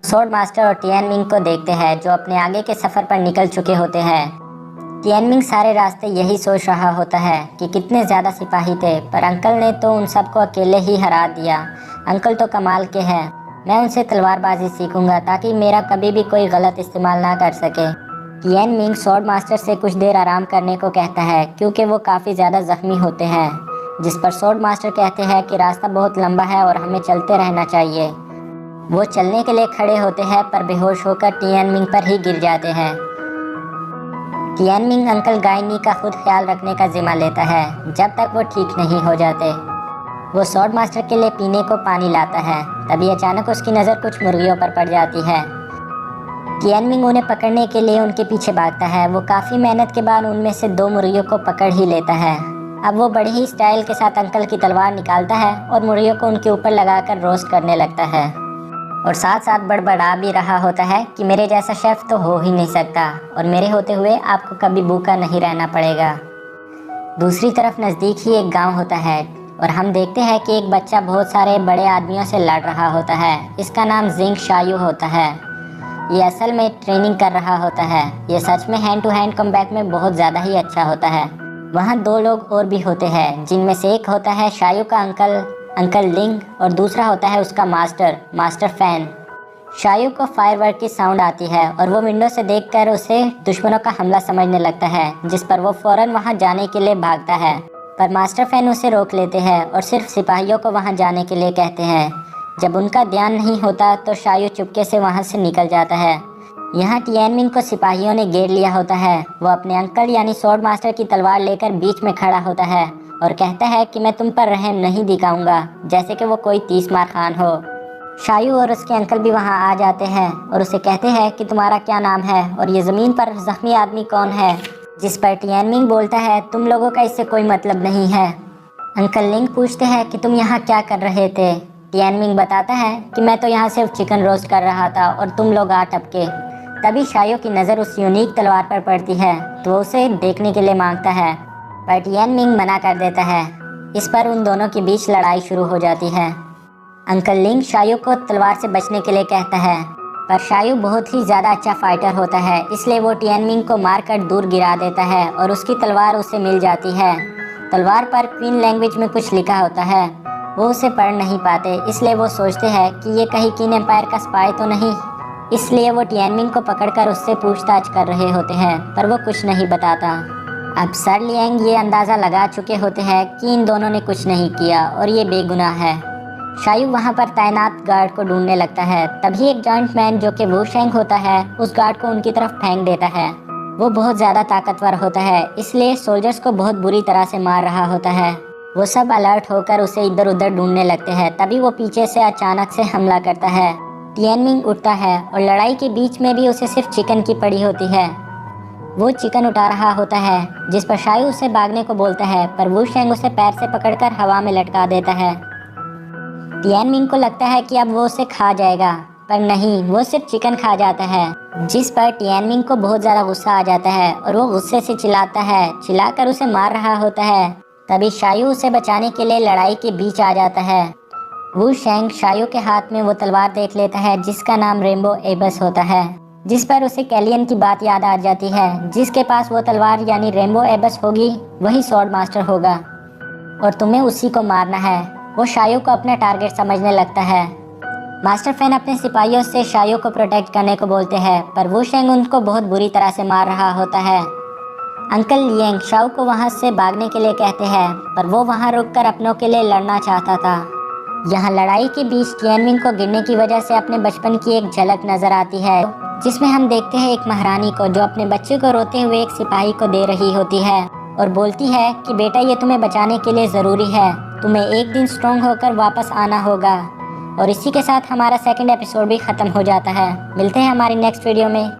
Sword master और Tianming को देखते हैं जो अपने आगे के सफ़र पर निकल चुके होते हैं। टियानमिंग सारे रास्ते यही सोच रहा होता है कि कितने ज़्यादा सिपाही थे, पर अंकल ने तो उन सबको अकेले ही हरा दिया। अंकल तो कमाल के हैं, मैं उनसे तलवारबाजी सीखूंगा ताकि मेरा कभी भी कोई गलत इस्तेमाल ना कर सके। टियानमिंग स्वॉर्ड मास्टर से कुछ देर आराम करने को कहता है क्योंकि वो काफ़ी ज़्यादा ज़ख्मी होते हैं, जिस पर स्वॉर्ड मास्टर कहते हैं कि रास्ता बहुत लंबा है और हमें चलते रहना चाहिए। वो चलने के लिए खड़े होते हैं पर बेहोश होकर टियानमिंग पर ही गिर जाते हैं। टियानमिंग अंकल गायनी का खुद ख्याल रखने का जिम्मा लेता है जब तक वो ठीक नहीं हो जाते। वो स्वॉर्ड मास्टर के लिए पीने को पानी लाता है, तभी अचानक उसकी नज़र कुछ मुर्गियों पर पड़ जाती है। टियानमिंग उन्हें पकड़ने के लिए उनके पीछे भागता है। वो काफ़ी मेहनत के बाद उनमें से 2 मुर्गियों को पकड़ ही लेता है। अब वो बड़े ही स्टाइल के साथ अंकल की तलवार निकालता है और मुर्गियों को उनके ऊपर लगाकर रोस्ट करने लगता है और साथ साथ बड़बड़ा भी रहा होता है कि मेरे जैसा शेफ़ तो हो ही नहीं सकता और मेरे होते हुए आपको कभी भूखा नहीं रहना पड़ेगा। दूसरी तरफ नज़दीक ही एक गांव होता है और हम देखते हैं कि एक बच्चा बहुत सारे बड़े आदमियों से लड़ रहा होता है। इसका नाम जिंग शायू होता है। ये असल में ट्रेनिंग कर रहा होता है। ये सच में हैंड टू हैंड कम्बैट में बहुत ज़्यादा ही अच्छा होता है। वहाँ 2 लोग और भी होते हैं, जिनमें से एक होता है शायू का अंकल लिंग और दूसरा होता है उसका मास्टर फैन। शायू को फायरवर्क की साउंड आती है और वो विंडो से देखकर उसे दुश्मनों का हमला समझने लगता है, जिस पर वो फ़ौरन वहाँ जाने के लिए भागता है। पर मास्टर फैन उसे रोक लेते हैं और सिर्फ सिपाहियों को वहाँ जाने के लिए कहते हैं। जब उनका ध्यान नहीं होता तो शायू चुपके से वहाँ से निकल जाता है। यहाँ टियानमिंग को सिपाहियों ने घेर लिया होता है। वो अपने अंकल यानी स्वॉर्ड मास्टर की तलवार लेकर बीच में खड़ा होता है और कहता है कि मैं तुम पर रहम नहीं दिखाऊंगा, जैसे कि वो कोई 30 मार खान हो। शायू और उसके अंकल भी वहाँ आ जाते हैं और उसे कहते हैं कि तुम्हारा क्या नाम है और ये ज़मीन पर ज़ख्मी आदमी कौन है, जिस पर टियानमिंग बोलता है तुम लोगों का इससे कोई मतलब नहीं है। अंकल लिंग पूछते हैं कि तुम यहाँ क्या कर रहे थे। टियानमिंग बताता है कि मैं तो यहाँ सिर्फ चिकन रोस्ट कर रहा था और तुम लोग आ टपके। तभी शायू की नज़र उस यूनिक तलवार पर पड़ती है तो वो उसे देखने के लिए मांगता है, पर टियानमिंग मना कर देता है। इस पर उन दोनों के बीच लड़ाई शुरू हो जाती है। अंकल लिंग शायू को तलवार से बचने के लिए कहता है, पर शायू बहुत ही ज़्यादा अच्छा फाइटर होता है, इसलिए वो टियानमिंग को मारकर दूर गिरा देता है और उसकी तलवार उसे मिल जाती है। तलवार पर क्वीन लैंग्वेज में कुछ लिखा होता है। वो उसे पढ़ नहीं पाते, इसलिए वो सोचते हैं कि ये कहीं किन एम्पायर का स्पाई तो नहीं। इसलिए वो टियानमिंग को पकड़कर उससे पूछताछ कर रहे होते हैं, पर वो कुछ नहीं बताता। अब सर लियांग ये अंदाज़ा लगा चुके होते हैं कि इन दोनों ने कुछ नहीं किया और ये बेगुनाह है। शायू वहाँ पर तैनात गार्ड को ढूंढने लगता है। तभी एक जॉइंट मैन जो कि वू शेंग होता है उस गार्ड को उनकी तरफ फेंक देता है। वो बहुत ज़्यादा ताकतवर होता है, इसलिए सोल्जर्स को बहुत बुरी तरह से मार रहा होता है। वो सब अलर्ट होकर उसे इधर उधर ढूंढने लगते हैं। तभी वो पीछे से अचानक से हमला करता है। टियानमिंग उठता है और लड़ाई के बीच में भी उसे सिर्फ चिकन की पड़ी होती है। वो चिकन उठा रहा होता है, जिस पर शायू उसे भागने को बोलता है, पर वू शेंग उसे पैर से पकड़कर हवा में लटका देता है। टियानमिंग को लगता है कि अब वो उसे खा जाएगा, पर नहीं, वो सिर्फ चिकन खा जाता है, जिस पर टियानमिंग को बहुत ज़्यादा गुस्सा आ जाता है और वो गुस्से से चिल्लाता है, चिल्लाकर उसे मार रहा होता है। तभी शायू उसे बचाने के लिए लड़ाई के बीच आ जाता है। वू शेंग शायू के हाथ में वो तलवार देख लेता है जिसका नाम रेनबो एबस होता है, जिस पर उसे कैलियन की बात याद आ जाती है। जिसके पास वो तलवार यानी रेनबो एबस होगी वही स्वॉर्ड मास्टर होगा और तुम्हें उसी को मारना है। वो शायू को अपना टारगेट समझने लगता है। मास्टर फैन अपने सिपाहियों से शायू को प्रोटेक्ट करने को बोलते हैं, पर वू शेंग उनको बहुत बुरी तरह से मार रहा होता है। अंकल लियांग शायू को वहाँ से भागने के लिए कहते हैं, पर वो वहाँ रुककर अपनों के लिए लड़ना चाहता था। यहाँ लड़ाई के बीच टियानमिंग को गिरने की वजह से अपने बचपन की एक झलक नजर आती है, जिसमें हम देखते हैं एक महारानी को जो अपने बच्चे को रोते हुए एक सिपाही को दे रही होती है और बोलती है कि बेटा ये तुम्हें बचाने के लिए ज़रूरी है, तुम्हें एक दिन स्ट्रॉन्ग होकर वापस आना होगा। और इसी के साथ हमारा सेकंड एपिसोड भी ख़त्म हो जाता है। मिलते हैं हमारी नेक्स्ट वीडियो में।